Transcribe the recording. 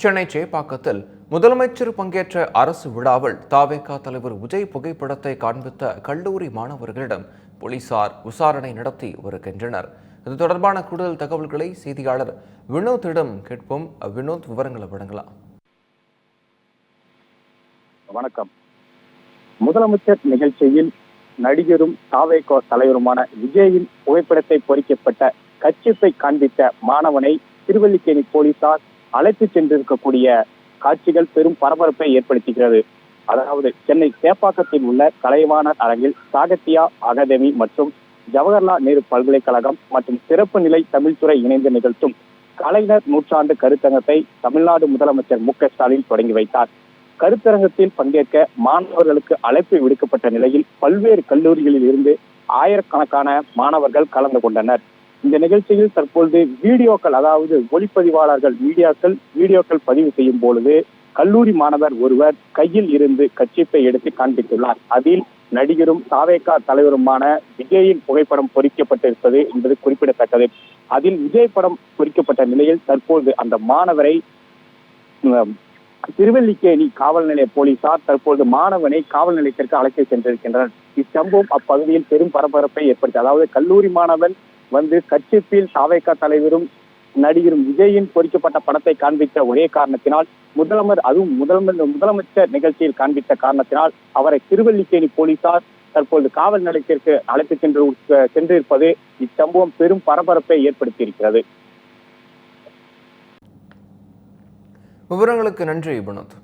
சென்னை சேப்பாக்கத்தில் முதலமைச்சர் பங்கேற்ற அரசு விழாவில் தாவேகா தலைவர் விஜய் புகைப்படத்தை காண்பித்த கல்லூரி மாணவர்களிடம் போலீசார் விசாரணை நடத்தி வருகின்றனர். இது தொடர்பான கூடுதல் தகவல்களை செய்தியாளர் வினோத்திடம் கேட்போம். வினோத், விவரங்களை வழங்கலாம். வணக்கம். முதலமைச்சர் நிகழ்ச்சியில் நடிகரும் தாவேகா தலைவருமான விஜயின் புகைப்படத்தை பொறிக்கப்பட்ட கட்சிப்பை காண்பித்த மாணவனை திருவல்லிக்கேணி போலீசார் அழைத்து சென்றிருக்கக்கூடிய காட்சிகள் பெரும் பரபரப்பை ஏற்படுத்துகிறது. அதாவது சென்னை சேப்பாக்கத்தில் உள்ள கலைவாணர் அரங்கில் சாகித்யா அகாதமி மற்றும் ஜவஹர்லால் நேரு பல்கலைக்கழகம் மற்றும் சிறப்பு நிலை தமிழ்துறை இணைந்து நிகழ்த்தும் கலைஞர் நூற்றாண்டு கருத்தரங்கத்தை தமிழ்நாடு முதலமைச்சர் மு.க.ஸ்டாலின் தொடங்கி வைத்தார். கருத்தரங்கத்தில் பங்கேற்க மாணவர்களுக்கு அழைப்பு விடுக்கப்பட்ட நிலையில் பல்வேறு கல்லூரிகளில் இருந்து ஆயிரக்கணக்கான மாணவர்கள் கலந்து கொண்டனர். இந்த நிகழ்ச்சியில் தற்பொழுது வீடியோக்கள், அதாவது ஒளிப்பதிவாளர்கள் வீடியோக்கள் பதிவு செய்யும் பொழுது கல்லூரி மாணவர் ஒருவர் கையில் இருந்து கட்சிப்பை எடுத்து காண்பித்துள்ளார். அதில் நடிகரும் தாவேகா தலைவருமான விஜயின் புகைப்படம் பொறிக்கப்பட்டிருப்பது என்பது குறிப்பிடத்தக்கது. அதில் விஜய் படம் பொறிக்கப்பட்ட நிலையில் தற்போது அந்த மாணவரை திருவல்லிக்கேணி காவல் நிலைய போலீசார் தற்போது மாணவனை காவல் நிலையத்திற்கு அழைத்து சென்றிருக்கின்றனர். இச்சம்பவம் அப்பகுதியில் பெரும் பரபரப்பை ஏற்படுத்தி, அதாவது கல்லூரி மாணவன் வந்து கட்சிப்பில் தாவேகா தலைவரும் நடிகரும் விஜயின் பொறிக்கப்பட்ட படத்தை காண்பித்த ஒரே காரணத்தினால் முதலமைச்சர் நிகழ்ச்சியில் காண்பித்த காரணத்தினால் அவரை திருவல்லிக்கேணி போலீசார் தற்போது காவல் நிலையத்திற்கு அழைத்து சென்றிருப்பது இச்சம்பவம் பெரும் பரபரப்பை ஏற்படுத்தியிருக்கிறது. விவரங்களுக்கு நன்றி வினோத்.